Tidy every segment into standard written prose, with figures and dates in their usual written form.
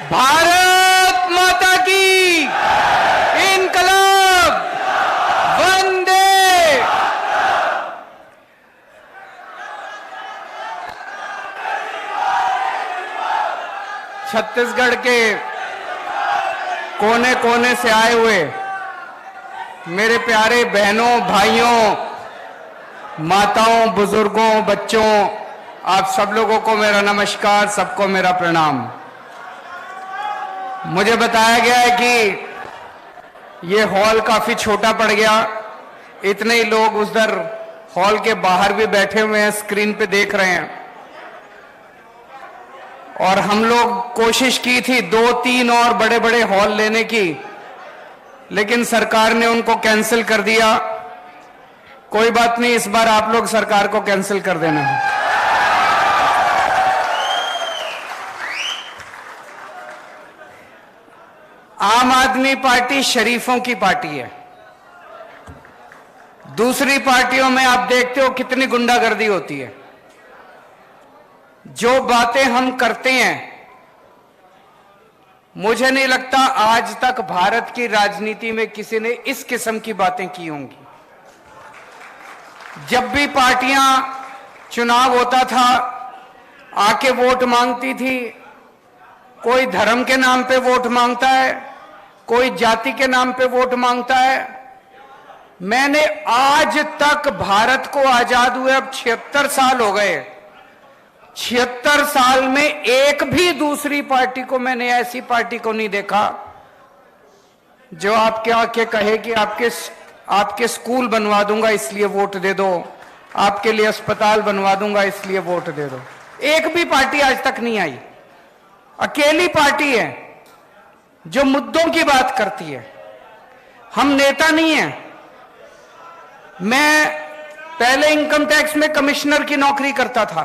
भारत माता की इनकलाब वंदे। छत्तीसगढ़ के कोने कोने से आए हुए मेरे प्यारे बहनों, भाइयों, माताओं, बुजुर्गों, बच्चों, आप सब लोगों को मेरा नमस्कार, सबको मेरा प्रणाम। मुझे बताया गया है कि ये हॉल काफी छोटा पड़ गया, इतने ही लोग उधर हॉल के बाहर भी बैठे हुए हैं, स्क्रीन पे देख रहे हैं। और हम लोग कोशिश की थी 2-3 और बड़े बड़े हॉल लेने की, लेकिन सरकार ने उनको कैंसिल कर दिया। कोई बात नहीं, इस बार आप लोग सरकार को कैंसिल कर देना है। आम आदमी पार्टी शरीफों की पार्टी है। दूसरी पार्टियों में आप देखते हो कितनी गुंडागर्दी होती है। जो बातें हम करते हैं, मुझे नहीं लगता आज तक भारत की राजनीति में किसी ने इस किस्म की बातें की होंगी। जब भी पार्टियां चुनाव होता था, आके वोट मांगती थी। कोई धर्म के नाम पे वोट मांगता है, कोई जाति के नाम पे वोट मांगता है। मैंने आज तक भारत को आजाद हुए अब 76 साल हो गए, 76 साल में एक भी दूसरी पार्टी को मैंने ऐसी पार्टी को नहीं देखा जो आपके आके कहे कि आपके स्कूल बनवा दूंगा इसलिए वोट दे दो, आपके लिए अस्पताल बनवा दूंगा इसलिए वोट दे दो। एक भी पार्टी आज तक नहीं आई। अकेली पार्टी है जो मुद्दों की बात करती है। हम नेता नहीं हैं। मैं पहले इनकम टैक्स में कमिश्नर की नौकरी करता था।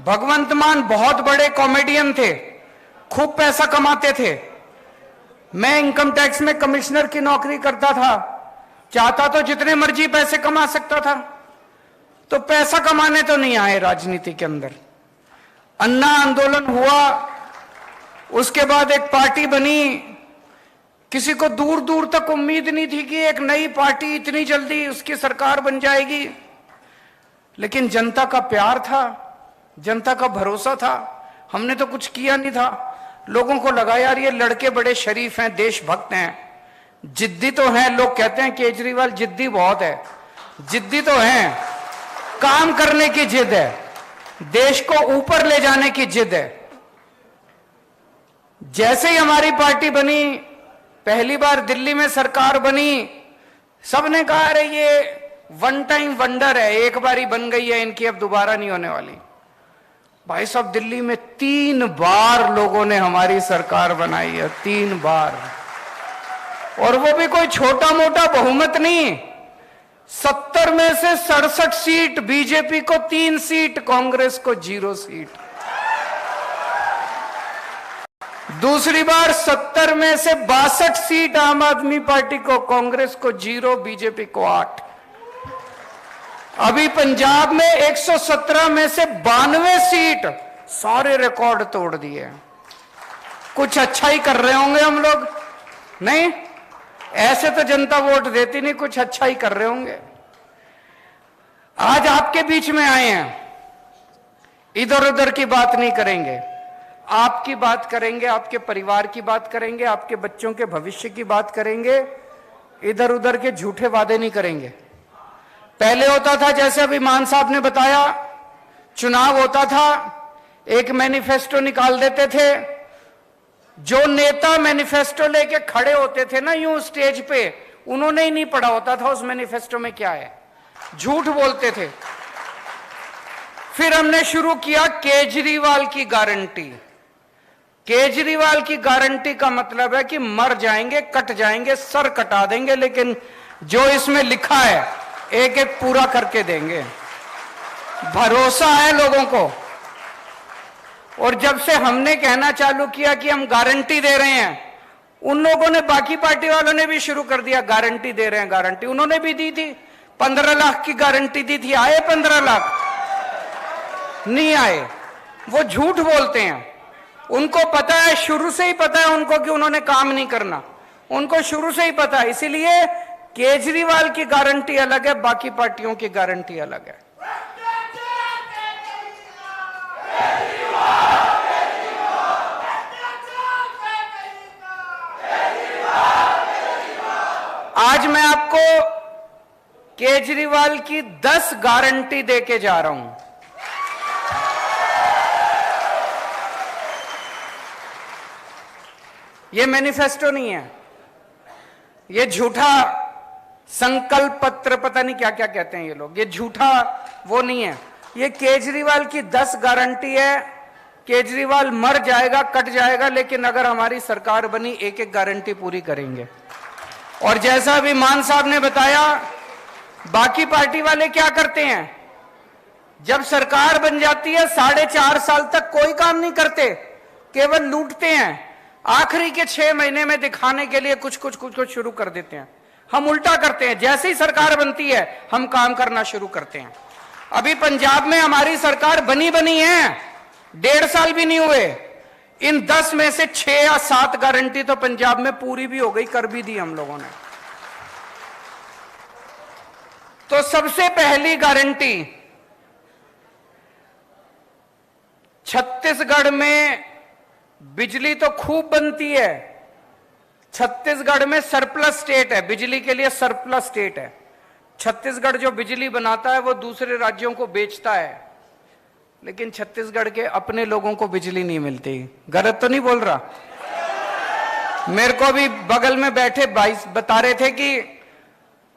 भगवंत मान बहुत बड़े कॉमेडियन थे, खूब पैसा कमाते थे। मैं इनकम टैक्स में कमिश्नर की नौकरी करता था, चाहता तो जितने मर्जी पैसे कमा सकता था। तो पैसा कमाने तो नहीं आए राजनीति के अंदर। अन्ना आंदोलन हुआ, उसके बाद एक पार्टी बनी। किसी को दूर दूर तक उम्मीद नहीं थी कि एक नई पार्टी इतनी जल्दी उसकी सरकार बन जाएगी, लेकिन जनता का प्यार था, जनता का भरोसा था। हमने तो कुछ किया नहीं था। लोगों को लगा यार ये लड़के बड़े शरीफ हैं, देशभक्त हैं, जिद्दी तो हैं। लोग कहते हैं केजरीवाल जिद्दी बहुत है, जिद्दी तो हैं, काम करने की जिद है, देश को ऊपर ले जाने की जिद है। जैसे ही हमारी पार्टी बनी, पहली बार दिल्ली में सरकार बनी, सबने कहा अरे ये वन टाइम वंडर है, एक बार ही बन गई है इनकी, अब दोबारा नहीं होने वाली। भाई साहब, दिल्ली में 3 बार लोगों ने हमारी सरकार बनाई है, 3 बार। और वो भी कोई छोटा मोटा बहुमत नहीं। 70 में से 67 सीट बीजेपी को, 3 सीट कांग्रेस को, 0 सीट। दूसरी बार 70 में से 62 सीट आम आदमी पार्टी को, कांग्रेस को 0, बीजेपी को 8। अभी पंजाब में 117 में से 92 सीट, सारे रिकॉर्ड तोड़ दिए। कुछ अच्छा ही कर रहे होंगे हम लोग, नहीं? ऐसे तो जनता वोट देती नहीं, कुछ अच्छा ही कर रहे होंगे। आज आपके बीच में आए हैं, इधर उधर की बात नहीं करेंगे, आपकी बात करेंगे, आपके परिवार की बात करेंगे, आपके बच्चों के भविष्य की बात करेंगे। इधर उधर के झूठे वादे नहीं करेंगे। पहले होता था, जैसे अभी मान साहब ने बताया, चुनाव होता था, एक मैनिफेस्टो निकाल देते थे। जो नेता मैनिफेस्टो लेके खड़े होते थे ना यूं स्टेज पे, उन्होंने ही नहीं पढ़ा होता था उस मैनिफेस्टो में क्या है, झूठ बोलते थे। फिर हमने शुरू किया केजरीवाल की गारंटी। केजरीवाल की गारंटी का मतलब है कि मर जाएंगे, कट जाएंगे, सर कटा देंगे, लेकिन जो इसमें लिखा है एक एक पूरा करके देंगे। भरोसा है लोगों को। और जब से हमने कहना चालू किया कि हम गारंटी दे रहे हैं, उन लोगों ने, बाकी पार्टी वालों ने भी शुरू कर दिया गारंटी दे रहे हैं, गारंटी। उन्होंने भी दी थी, 15 लाख की गारंटी दी थी। आए 15 लाख? नहीं आए। वो झूठ बोलते हैं। उनको पता है, शुरू से ही पता है उनको कि उन्होंने काम नहीं करना, उनको शुरू से ही पता है। इसीलिए केजरीवाल की गारंटी अलग है, बाकी पार्टियों की गारंटी अलग है। आज मैं आपको केजरीवाल की 10 गारंटी देके जा रहा हूं। ये मैनिफेस्टो नहीं है, ये झूठा संकल्प पत्र, पता नहीं क्या क्या कहते हैं ये लोग, ये झूठा वो नहीं है। ये केजरीवाल की 10 गारंटी है। केजरीवाल मर जाएगा, कट जाएगा, लेकिन अगर हमारी सरकार बनी एक एक गारंटी पूरी करेंगे। और जैसा अभी मान साहब ने बताया, बाकी पार्टी वाले क्या करते हैं, जब सरकार बन जाती है 4.5 साल तक कोई काम नहीं करते, केवल लूटते हैं। आखिरी के 6 महीने में दिखाने के लिए कुछ शुरू कर देते हैं। हम उल्टा करते हैं, जैसे ही सरकार बनती है हम काम करना शुरू करते हैं। अभी पंजाब में हमारी सरकार बनी है, 1.5 साल भी नहीं हुए। इन 10 में से 6 या 7 गारंटी तो पंजाब में पूरी भी हो गई, कर भी दी हम लोगों ने। तो सबसे पहली गारंटी, छत्तीसगढ़ में बिजली तो खूब बनती है। छत्तीसगढ़ में सरप्लस स्टेट है, बिजली के लिए सरप्लस स्टेट है। छत्तीसगढ़ जो बिजली बनाता है वो दूसरे राज्यों को बेचता है, लेकिन छत्तीसगढ़ के अपने लोगों को बिजली नहीं मिलती। गलत तो नहीं बोल रहा? मेरे को भी बगल में बैठे भाई बता रहे थे कि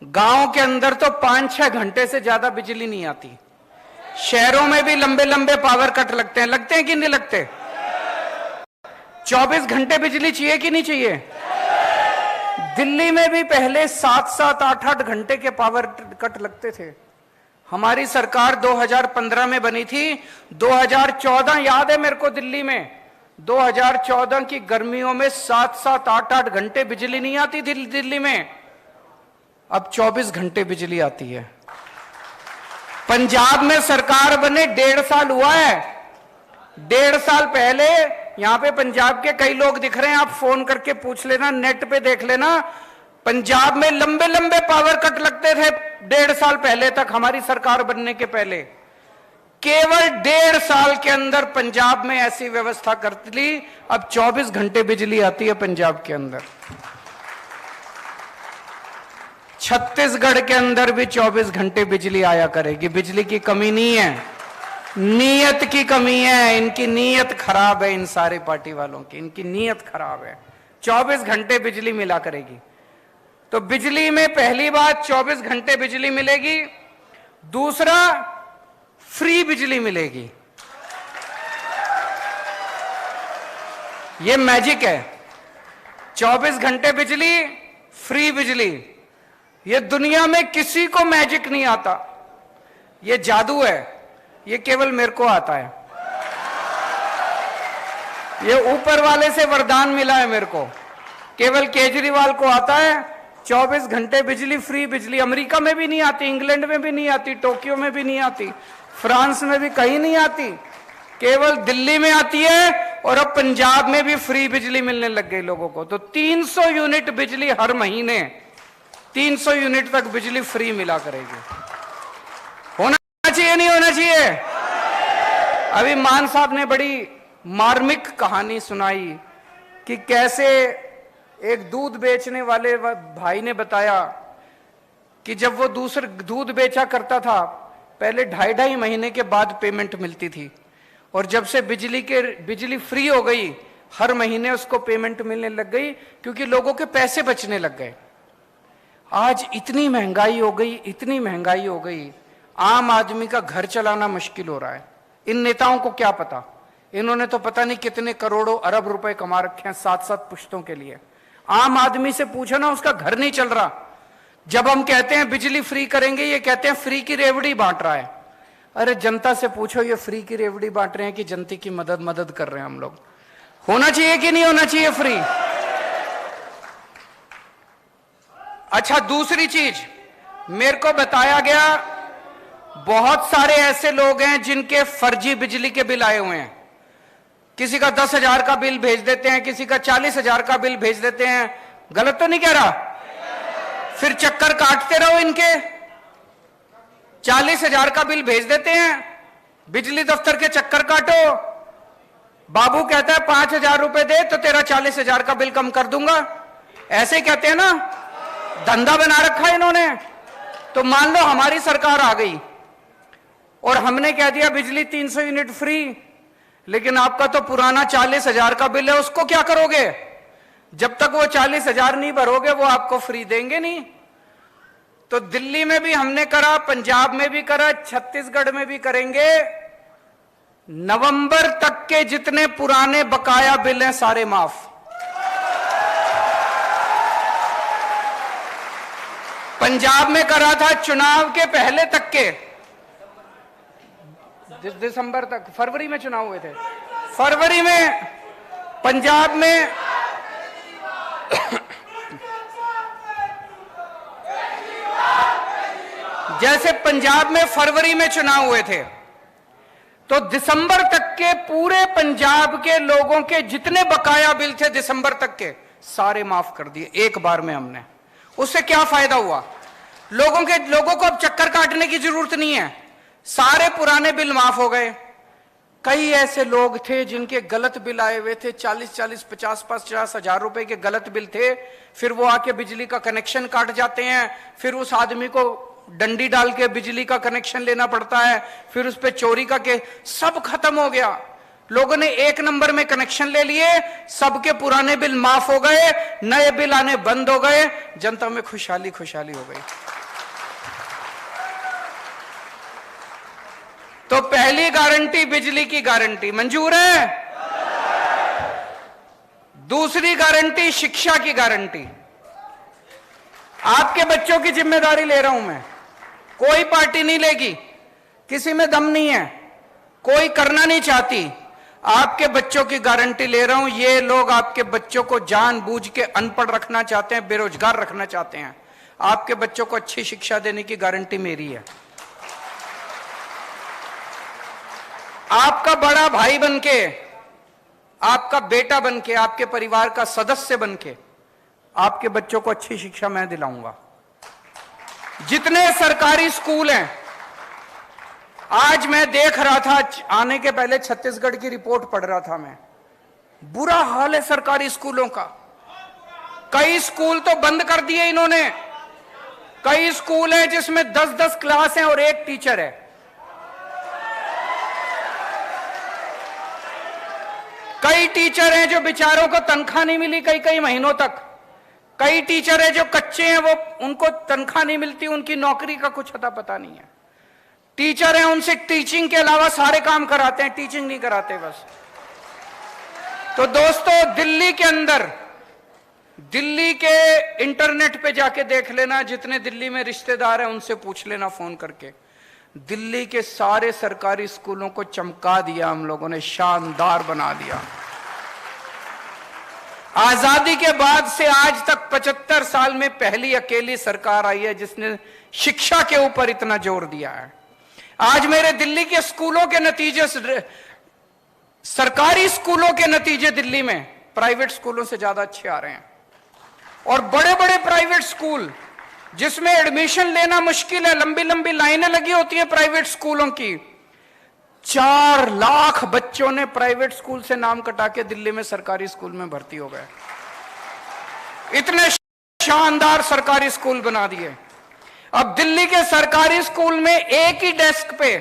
गांव के अंदर तो 5-6 घंटे से ज्यादा बिजली नहीं आती। शहरों में भी लंबे लंबे पावर कट लगते हैं कि नहीं लगते? 24 घंटे बिजली चाहिए कि नहीं चाहिए? दिल्ली में भी पहले 7-7, 8-8 घंटे के पावर कट लगते थे। हमारी सरकार 2015 में बनी थी। 2014 याद है मेरे को, दिल्ली में 2014 की गर्मियों में 7-7, 8-8 घंटे बिजली नहीं आती दिल्ली में। अब 24 घंटे बिजली आती है। पंजाब में सरकार बने 1.5 साल हुआ है। 1.5 साल पहले यहां पे पंजाब के कई लोग दिख रहे हैं, आप फोन करके पूछ लेना, नेट पे देख लेना। पंजाब में लंबे लंबे पावर कट लगते थे 1.5 साल पहले तक, हमारी सरकार बनने के पहले। केवल 1.5 साल के अंदर पंजाब में ऐसी व्यवस्था कर ली, अब 24 घंटे बिजली आती है पंजाब के अंदर। छत्तीसगढ़ के अंदर भी 24 घंटे बिजली आया करेगी। बिजली की कमी नहीं है, नीयत की कमी है। इनकी नीयत खराब है, इन सारे पार्टी वालों की, इनकी नीयत खराब है। 24 घंटे बिजली मिला करेगी। तो बिजली में पहली बात 24 घंटे बिजली मिलेगी। दूसरा, फ्री बिजली मिलेगी। ये मैजिक है, 24 घंटे बिजली, फ्री बिजली। ये दुनिया में किसी को मैजिक नहीं आता, ये जादू है, ये केवल मेरे को आता है। ये ऊपर वाले से वरदान मिला है मेरे को, केवल केजरीवाल को आता है। 24 घंटे बिजली, फ्री बिजली। अमेरिका में भी नहीं आती, इंग्लैंड में भी नहीं आती, टोक्यो में भी नहीं आती, फ्रांस में भी कहीं नहीं आती, केवल दिल्ली में आती है। और अब पंजाब में भी फ्री बिजली मिलने लग गई लोगों को। तो 300 यूनिट बिजली हर महीने, 300 यूनिट तक बिजली फ्री मिला करेगी। होना चाहिए नहीं होना चाहिए? अभी मान साहब ने बड़ी मार्मिक कहानी सुनाई कि कैसे एक दूध बेचने वाले भाई ने बताया कि जब वो दूसरे दूध बेचा करता था, पहले 2.5 महीने के बाद पेमेंट मिलती थी, और जब से बिजली फ्री हो गई, हर महीने उसको पेमेंट मिलने लग गई, क्योंकि लोगों के पैसे बचने लग गए। आज इतनी महंगाई हो गई, इतनी महंगाई हो गई, आम आदमी का घर चलाना मुश्किल हो रहा है। इन नेताओं को क्या पता, इन्होंने तो पता नहीं कितने करोड़ों अरब रुपए कमा रखे हैं 7-7 पुश्तों के लिए। आम आदमी से पूछो ना, उसका घर नहीं चल रहा। जब हम कहते हैं बिजली फ्री करेंगे, ये कहते हैं फ्री की रेवड़ी बांट रहा है। अरे जनता से पूछो, ये फ्री की रेवड़ी बांट रहे हैं कि जनता की मदद कर रहे हैं हम लोग? होना चाहिए कि नहीं होना चाहिए फ्री? अच्छा, दूसरी चीज मेरे को बताया गया, बहुत सारे ऐसे लोग हैं जिनके फर्जी बिजली के बिल आए हुए हैं। किसी का 10,000 का बिल भेज देते हैं, किसी का 40,000 का बिल भेज देते हैं। गलत तो नहीं कह रहा? फिर चक्कर काटते रहो इनके। 40,000 का बिल भेज देते हैं, बिजली दफ्तर के चक्कर काटो। बाबू कहता है 5,000 रुपए दे तो तेरा 40,000 का बिल कम कर दूंगा। ऐसे ही कहते हैं ना, धंधा बना रखा है इन्होंने। तो मान लो हमारी सरकार आ गई और हमने कह दिया बिजली 300 यूनिट फ्री, लेकिन आपका तो पुराना 40,000 का बिल है, उसको क्या करोगे? जब तक वो 40,000 नहीं भरोगे वो आपको फ्री देंगे नहीं। तो दिल्ली में भी हमने करा, पंजाब में भी करा, छत्तीसगढ़ में भी करेंगे। नवंबर तक के जितने पुराने बकाया बिल हैं सारे माफ। पंजाब में करा था चुनाव के पहले तक के, दिसंबर तक, फरवरी में चुनाव हुए थे। फरवरी में पंजाब में जैसे पंजाब में फरवरी में चुनाव हुए थे, तो दिसंबर तक के पूरे पंजाब के लोगों के जितने बकाया बिल थे दिसंबर तक के सारे माफ कर दिए एक बार में हमने। उससे क्या फायदा हुआ? लोगों को अब चक्कर काटने की जरूरत नहीं है, सारे पुराने बिल माफ हो गए। कई ऐसे लोग थे जिनके गलत बिल आए हुए थे, 40-40, 50-50 हजार रुपए के गलत बिल थे। फिर वो आके बिजली का कनेक्शन काट जाते हैं, फिर उस आदमी को डंडी डाल के बिजली का कनेक्शन लेना पड़ता है, फिर उस पे चोरी का के सब खत्म हो गया। लोगों ने एक नंबर में कनेक्शन ले लिए, सबके पुराने बिल माफ हो गए, नए बिल आने बंद हो गए, जनता में खुशहाली खुशहाली हो गई। तो पहली गारंटी बिजली की गारंटी मंजूर है। दूसरी गारंटी शिक्षा की गारंटी। आपके बच्चों की जिम्मेदारी ले रहा हूं मैं, कोई पार्टी नहीं लेगी, किसी में दम नहीं है, कोई करना नहीं चाहती। आपके बच्चों की गारंटी ले रहा हूं। ये लोग आपके बच्चों को जानबूझ के अनपढ़ रखना चाहते हैं, बेरोजगार रखना चाहते हैं। आपके बच्चों को अच्छी शिक्षा देने की गारंटी मेरी है। आपका बड़ा भाई बनके, आपका बेटा बनके, आपके परिवार का सदस्य बनके आपके बच्चों को अच्छी शिक्षा मैं दिलाऊंगा। जितने सरकारी स्कूल हैं, आज मैं देख रहा था, आने के पहले छत्तीसगढ़ की रिपोर्ट पढ़ रहा था मैं, बुरा हाल है सरकारी स्कूलों का। कई स्कूल तो बंद कर दिए इन्होंने। कई स्कूल हैं जिसमें 10-10 क्लास हैं और एक टीचर है। कई टीचर हैं जो बेचारों को तनख्वाह नहीं मिली कई महीनों तक। कई टीचर हैं जो कच्चे हैं, वो उनको तनख्वाह नहीं मिलती, उनकी नौकरी का कुछ अता पता नहीं है। टीचर हैं, उनसे टीचिंग के अलावा सारे काम कराते हैं, टीचिंग नहीं कराते बस। तो दोस्तों, दिल्ली के अंदर, दिल्ली के इंटरनेट पे जाके देख लेना, जितने दिल्ली में रिश्तेदार हैं उनसे पूछ लेना फोन करके, दिल्ली के सारे सरकारी स्कूलों को चमका दिया हम लोगों ने, शानदार बना दिया। आजादी के बाद से आज तक 75 साल में पहली अकेली सरकार आई है जिसने शिक्षा के ऊपर इतना जोर दिया है। आज मेरे दिल्ली के स्कूलों के नतीजे, सरकारी स्कूलों के नतीजे दिल्ली में प्राइवेट स्कूलों से ज्यादा अच्छे आ रहे हैं। और बड़े बड़े प्राइवेट स्कूल जिसमें एडमिशन लेना मुश्किल है, लंबी लंबी लाइनें लगी होती है प्राइवेट स्कूलों की, 4 लाख बच्चों ने प्राइवेट स्कूल से नाम कटा के दिल्ली में सरकारी स्कूल में भर्ती हो गए। इतने शानदार सरकारी स्कूल बना दिए। अब दिल्ली के सरकारी स्कूल में एक ही डेस्क पे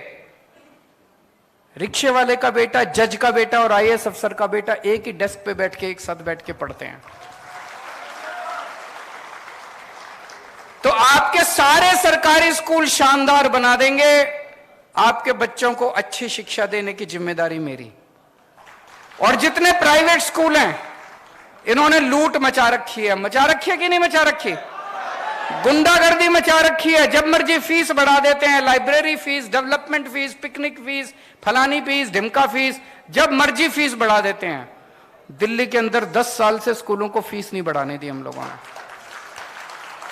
रिक्शे वाले का बेटा, जज का बेटा और आईएएस अफसर का बेटा एक ही डेस्क पे बैठ के, एक साथ बैठ के पढ़ते हैं। तो आपके सारे सरकारी स्कूल शानदार बना देंगे। आपके बच्चों को अच्छी शिक्षा देने की जिम्मेदारी मेरी। और जितने प्राइवेट स्कूल हैं, इन्होंने लूट मचा रखी है। मचा रखी है कि नहीं मचा रखी? गुंडागर्दी मचा रखी है। जब मर्जी फीस बढ़ा देते हैं, library fees, development fees, picnic fees, फलानी फीस, ढिमका फीस, जब मर्जी फीस बढ़ा देते हैं। दिल्ली के अंदर 10 साल से स्कूलों को फीस नहीं बढ़ाने दी हम लोगों ने।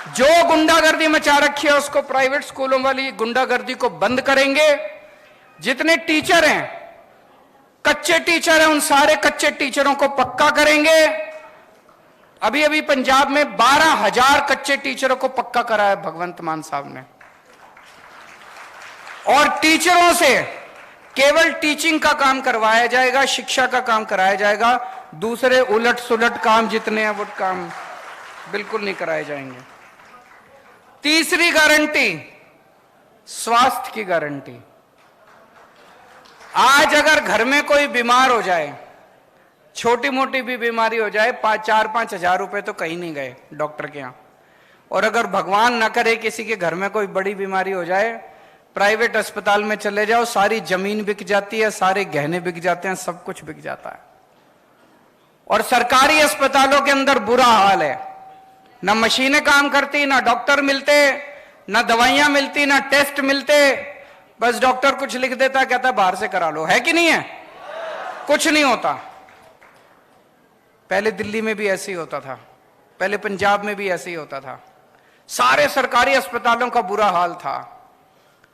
जो गुंडागर्दी मचा रखी है उसको, प्राइवेट स्कूलों वाली गुंडागर्दी को बंद करेंगे। जितने टीचर हैं, कच्चे टीचर हैं, उन सारे कच्चे टीचरों को पक्का करेंगे। अभी अभी पंजाब में 12,000 कच्चे टीचरों को पक्का करा है भगवंत मान साहब ने। और टीचरों से केवल टीचिंग का काम करवाया जाएगा, शिक्षा का काम कराया जाएगा। दूसरे उलट सुलट काम जितने हैं वो काम बिल्कुल नहीं कराए जाएंगे। तीसरी गारंटी, स्वास्थ्य की गारंटी। आज अगर घर में कोई बीमार हो जाए, छोटी मोटी भी बीमारी हो जाए, 4-5 हजार रुपए तो कहीं नहीं गए डॉक्टर के यहां। और अगर भगवान ना करे किसी के घर में कोई बड़ी बीमारी हो जाए, प्राइवेट अस्पताल में चले जाओ, सारी जमीन बिक जाती है, सारे गहने बिक जाते हैं, सब कुछ बिक जाता है। और सरकारी अस्पतालों के अंदर बुरा हाल है, ना मशीनें काम करती, ना डॉक्टर मिलते, ना दवाइयां मिलती, ना टेस्ट मिलते। बस डॉक्टर कुछ लिख देता, कहता बाहर से करा लो। है कि नहीं है? कुछ नहीं होता। पहले दिल्ली में भी ऐसे ही होता था, पहले पंजाब में भी ऐसे ही होता था। सारे सरकारी अस्पतालों का बुरा हाल था।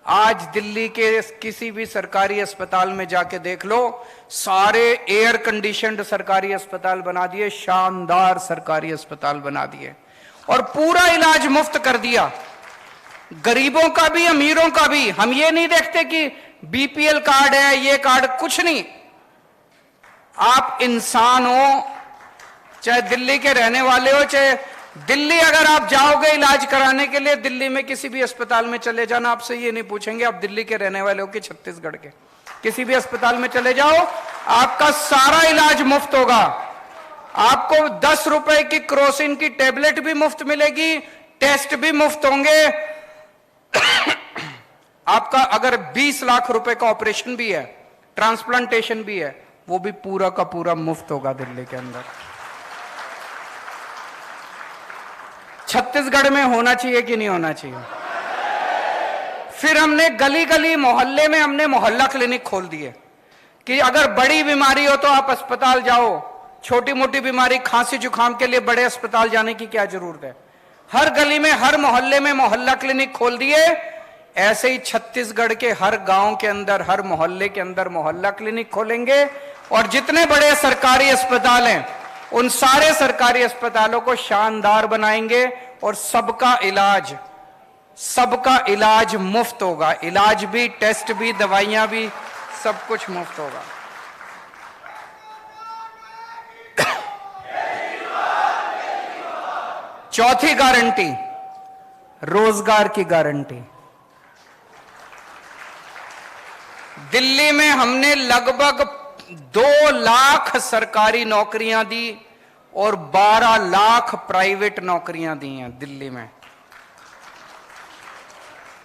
आज दिल्ली के किसी भी सरकारी अस्पताल में जाके देख लो, सारे एयर कंडीशनड सरकारी अस्पताल बना दिए, शानदार सरकारी अस्पताल बना दिए, और पूरा इलाज मुफ्त कर दिया, गरीबों का भी अमीरों का भी। हम ये नहीं देखते कि बीपीएल कार्ड है, ये कार्ड, कुछ नहीं। आप इंसान हो, चाहे दिल्ली के रहने वाले हो, चाहे दिल्ली अगर आप जाओगे इलाज कराने के लिए, दिल्ली में किसी भी अस्पताल में चले जाना, आपसे ये नहीं पूछेंगे आप दिल्ली के रहने वाले हो कि छत्तीसगढ़ के। किसी भी अस्पताल में चले जाओ, आपका सारा इलाज मुफ्त होगा। आपको 10 रुपए की क्रोसिन की टेबलेट भी मुफ्त मिलेगी, टेस्ट भी मुफ्त होंगे। आपका अगर 20 लाख रुपए का ऑपरेशन भी है, ट्रांसप्लांटेशन भी है, वो भी पूरा का पूरा मुफ्त होगा दिल्ली के अंदर। छत्तीसगढ़ में होना चाहिए कि नहीं होना चाहिए? फिर हमने गली गली मोहल्ले में हमने मोहल्ला क्लिनिक खोल दिए कि अगर बड़ी बीमारी हो तो आप अस्पताल जाओ, छोटी मोटी बीमारी खांसी जुकाम के लिए बड़े अस्पताल जाने की क्या जरूरत है। हर गली में, हर मोहल्ले में मोहल्ला क्लिनिक खोल दिए। ऐसे ही छत्तीसगढ़ के हर गांव के अंदर, हर मोहल्ले के अंदर मोहल्ला क्लिनिक खोलेंगे, और जितने बड़े सरकारी अस्पताल हैं उन सारे सरकारी अस्पतालों को शानदार बनाएंगे, और सबका इलाज मुफ्त होगा। इलाज भी, टेस्ट भी, दवाइयां भी, सब कुछ मुफ्त होगा। चौथी गारंटी, रोजगार की गारंटी। दिल्ली में हमने लगभग 2 लाख सरकारी नौकरियां दी और 12 लाख प्राइवेट नौकरियां दी हैं दिल्ली में।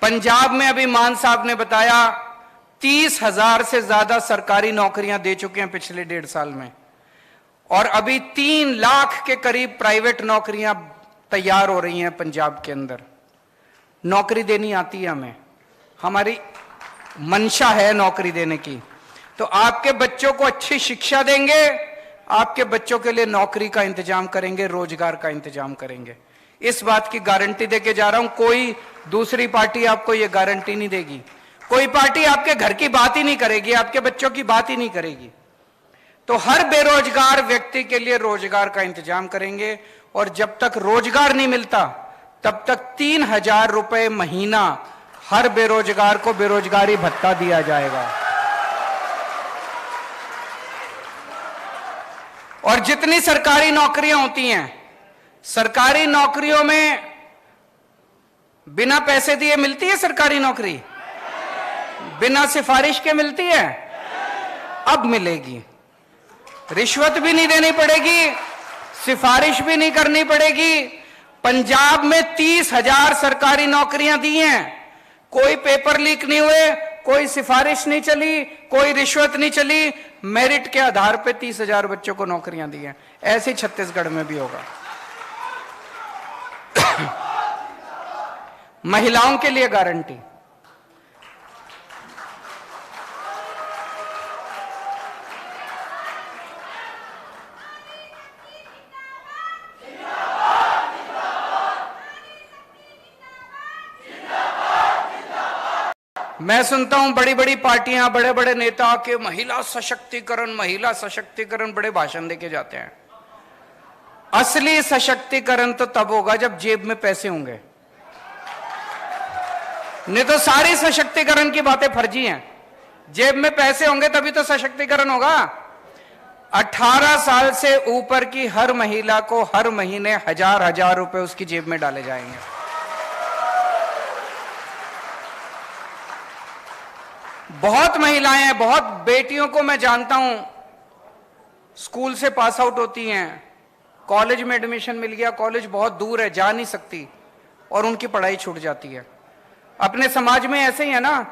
पंजाब में अभी मान साहब ने बताया 30,000 से ज्यादा सरकारी नौकरियां दे चुके हैं पिछले 1.5 साल में, और अभी 3 लाख के करीब प्राइवेट नौकरियां तैयार हो रही हैं पंजाब के अंदर। नौकरी देनी आती है हमें, हमारी मंशा है नौकरी देने की। तो आपके बच्चों को अच्छी शिक्षा देंगे, आपके बच्चों के लिए नौकरी का इंतजाम करेंगे, रोजगार का इंतजाम करेंगे। इस बात की गारंटी देके जा रहा हूं। कोई दूसरी पार्टी आपको यह गारंटी नहीं देगी। कोई पार्टी आपके घर की बात ही नहीं करेगी, आपके बच्चों की बात ही नहीं करेगी। तो हर बेरोजगार व्यक्ति के लिए रोजगार का इंतजाम करेंगे, और जब तक रोजगार नहीं मिलता तब तक 3,000 रुपए महीना हर बेरोजगार को बेरोजगारी भत्ता दिया जाएगा। और जितनी सरकारी नौकरियां होती हैं, सरकारी नौकरियों में बिना पैसे दिए मिलती है सरकारी नौकरी? बिना सिफारिश के मिलती है? अब मिलेगी। रिश्वत भी नहीं देनी पड़ेगी, सिफारिश भी नहीं करनी पड़ेगी। पंजाब में 30,000 सरकारी नौकरियां दी हैं, कोई पेपर लीक नहीं हुए, कोई सिफारिश नहीं चली, कोई रिश्वत नहीं चली, मेरिट के आधार पे 30,000 बच्चों को नौकरियां दी हैं। ऐसे ही छत्तीसगढ़ में भी होगा। महिलाओं के लिए गारंटी, मैं सुनता हूं बड़ी बड़ी पार्टियां, बड़े बड़े नेता के महिला सशक्तिकरण बड़े भाषण देके जाते हैं। असली सशक्तिकरण तो तब होगा जब जेब में पैसे होंगे, नहीं तो सारी सशक्तिकरण की बातें फर्जी हैं। जेब में पैसे होंगे तभी तो सशक्तिकरण होगा। 18 साल से ऊपर की हर महिला को हर महीने 1000 रुपए उसकी जेब में डाले जाएंगे। बहुत महिलाएं हैं, बहुत बेटियों को मैं जानता हूं, स्कूल से पास आउट होती हैं, कॉलेज में एडमिशन मिल गया, कॉलेज बहुत दूर है, जा नहीं सकती और उनकी पढ़ाई छूट जाती है। अपने समाज में ऐसे ही है ना,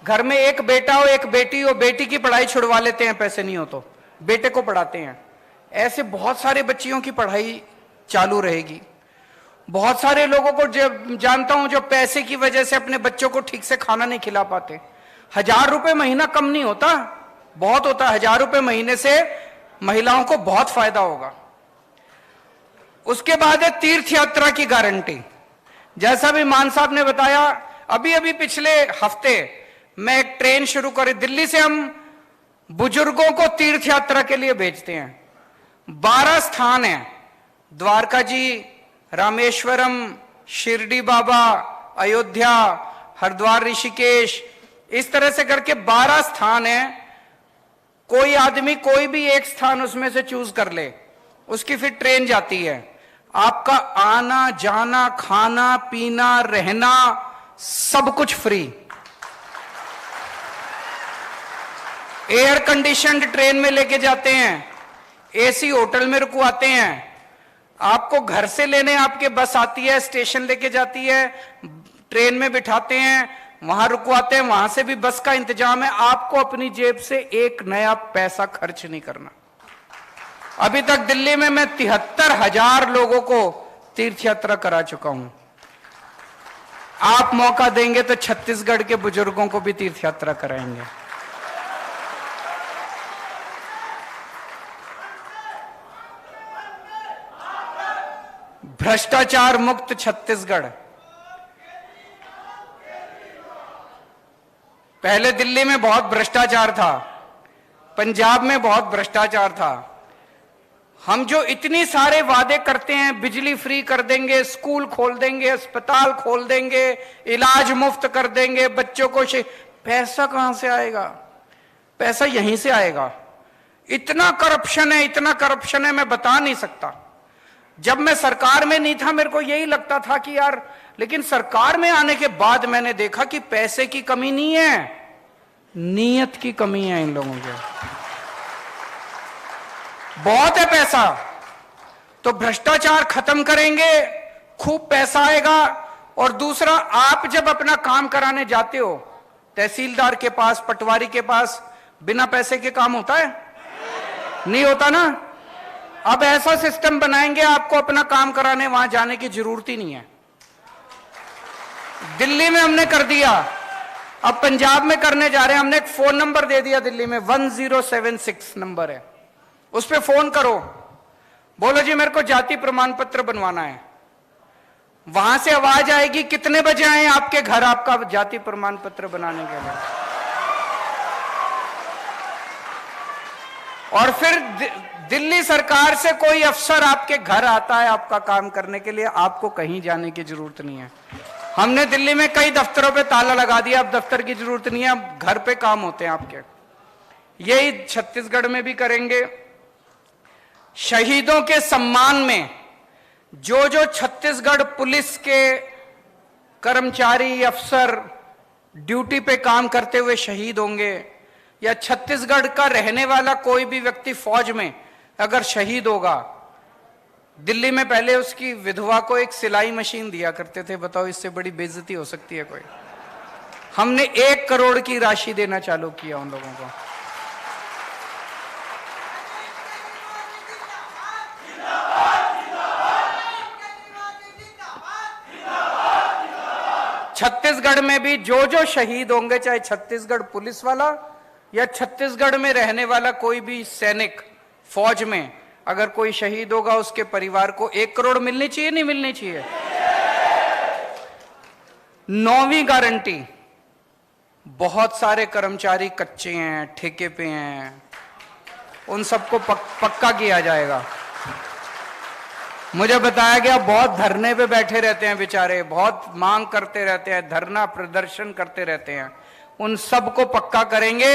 घर में एक बेटा हो एक बेटी हो, बेटी की पढ़ाई छुड़वा लेते हैं, पैसे नहीं हो तो बेटे को पढ़ाते हैं। ऐसे बहुत सारे बच्चियों की पढ़ाई चालू रहेगी। बहुत सारे लोगों को जानता हूं जो पैसे की वजह से अपने बच्चों को ठीक से खाना नहीं खिला पाते। 1000 रुपए महीना कम नहीं होता, बहुत होता। 1000 रुपए महीने से महिलाओं को बहुत फायदा होगा। उसके बाद है तीर्थ यात्रा की गारंटी। जैसा भी मान साहब ने बताया, अभी पिछले हफ्ते मैं एक ट्रेन शुरू करी, दिल्ली से हम बुजुर्गों को तीर्थ यात्रा के लिए भेजते हैं। 12 स्थान हैं, द्वारका जी, रामेश्वरम, शिरडी बाबा, अयोध्या, हरिद्वार, ऋषिकेश, इस तरह से करके 12 स्थान हैं। कोई आदमी कोई भी एक स्थान उसमें से चूज कर ले, उसकी फिर ट्रेन जाती है। आपका आना जाना, खाना पीना, रहना, सब कुछ फ्री। एयर कंडीशनड ट्रेन में लेके जाते हैं, एसी होटल में रुकवाते हैं। आपको घर से लेने आपके बस आती है, स्टेशन लेके जाती है, ट्रेन में बिठाते हैं, वहां रुकवाते हैं, वहां से भी बस का इंतजाम है। आपको अपनी जेब से एक नया पैसा खर्च नहीं करना। अभी तक दिल्ली में मैं 73,000 लोगों को तीर्थ यात्रा करा चुका हूं। आप मौका देंगे तो छत्तीसगढ़ के बुजुर्गों को भी तीर्थ यात्रा कराएंगे। भ्रष्टाचार मुक्त छत्तीसगढ़। पहले दिल्ली में बहुत भ्रष्टाचार था, पंजाब में बहुत भ्रष्टाचार था। हम जो इतनी सारे वादे करते हैं, बिजली फ्री कर देंगे, स्कूल खोल देंगे, अस्पताल खोल देंगे, इलाज मुफ्त कर देंगे, बच्चों को पैसा कहां से आएगा? पैसा यहीं से आएगा। इतना करप्शन है, इतना करप्शन है, मैं बता नहीं सकता। जब मैं सरकार में नहीं था मेरे को यही लगता था कि यार, लेकिन सरकार में आने के बाद मैंने देखा कि पैसे की कमी नहीं है, नीयत की कमी है इन लोगों के। बहुत है पैसा, तो भ्रष्टाचार खत्म करेंगे, खूब पैसा आएगा। और दूसरा, आप जब अपना काम कराने जाते हो तहसीलदार के पास, पटवारी के पास, बिना पैसे के काम होता है? नहीं होता ना। अब ऐसा सिस्टम बनाएंगे, आपको अपना काम कराने वहां जाने की जरूरत ही नहीं है। दिल्ली में हमने कर दिया, अब पंजाब में करने जा रहे हैं। हमने एक फोन नंबर दे दिया दिल्ली में, 1076 नंबर है, उस पर फोन करो, बोलो जी मेरे को जाति प्रमाण पत्र बनवाना है। वहां से आवाज आएगी, कितने बजे आए आपके घर आपका जाति प्रमाण पत्र बनाने के लिए। और फिर दिल्ली सरकार से कोई अफसर आपके घर आता है आपका काम करने के लिए, आपको कहीं जाने की जरूरत नहीं है। हमने दिल्ली में कई दफ्तरों पे ताला लगा दिया, अब दफ्तर की जरूरत नहीं है, अब घर पे काम होते हैं आपके। यही छत्तीसगढ़ में भी करेंगे। शहीदों के सम्मान में जो जो छत्तीसगढ़ पुलिस के कर्मचारी, अफसर ड्यूटी पे काम करते हुए शहीद होंगे, या छत्तीसगढ़ का रहने वाला कोई भी व्यक्ति फौज में अगर शहीद होगा, दिल्ली में पहले उसकी विधवा को एक सिलाई मशीन दिया करते थे। बताओ, इससे बड़ी बेइज्जती हो सकती है कोई? हमने 1 करोड़ की राशि देना चालू किया उन लोगों को। छत्तीसगढ़ में भी जो जो शहीद होंगे, चाहे छत्तीसगढ़ पुलिस वाला या छत्तीसगढ़ में रहने वाला कोई भी सैनिक, फौज में अगर कोई शहीद होगा, उसके परिवार को 1 करोड़ मिलनी चाहिए, नहीं मिलनी चाहिए? 9वीं गारंटी, बहुत सारे कर्मचारी कच्चे हैं, ठेके पे हैं, उन सबको पक्का किया जाएगा। मुझे बताया गया बहुत धरने पे बैठे रहते हैं बेचारे, बहुत मांग करते रहते हैं, धरना प्रदर्शन करते रहते हैं, उन सबको पक्का करेंगे।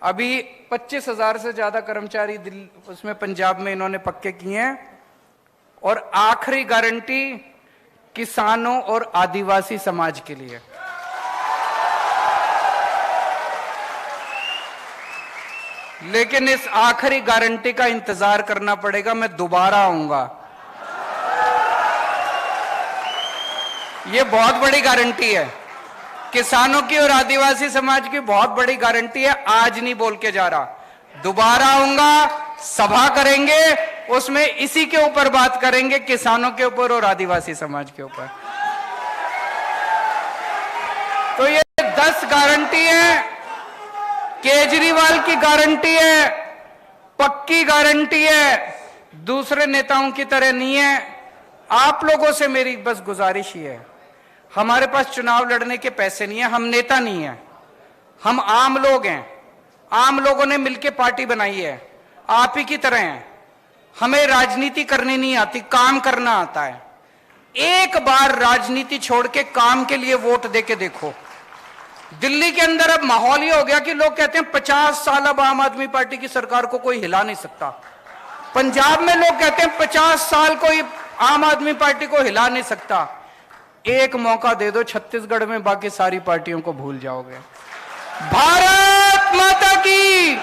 अभी 25,000 से ज्यादा कर्मचारी उसमें पंजाब में इन्होंने पक्के किए हैं। और आखिरी गारंटी किसानों और आदिवासी समाज के लिए। लेकिन इस आखिरी गारंटी का इंतजार करना पड़ेगा, मैं दोबारा आऊंगा। ये बहुत बड़ी गारंटी है, किसानों की और आदिवासी समाज की बहुत बड़ी गारंटी है। आज नहीं बोल के जा रहा, दोबारा आऊंगा, सभा करेंगे, उसमें इसी के ऊपर बात करेंगे, किसानों के ऊपर और आदिवासी समाज के ऊपर। तो ये 10 गारंटी है, केजरीवाल की गारंटी है, पक्की गारंटी है, दूसरे नेताओं की तरह नहीं है। आप लोगों से मेरी बस गुजारिश ही है, हमारे पास चुनाव लड़ने के पैसे नहीं है, हम नेता नहीं है, हम आम लोग हैं। आम लोगों ने मिलकर पार्टी बनाई है, आप ही की तरह हैं। हमें राजनीति करनी नहीं आती, काम करना आता है। एक बार राजनीति छोड़ के काम के लिए वोट दे के देखो। दिल्ली के अंदर अब माहौल ये हो गया कि लोग कहते हैं 50 साल अब आम आदमी पार्टी की सरकार को कोई हिला नहीं सकता। पंजाब में लोग कहते हैं 50 साल कोई आम आदमी पार्टी को हिला नहीं सकता। एक मौका दे दो छत्तीसगढ़ में, बाकी सारी पार्टियों को भूल जाओगे। भारत माता की।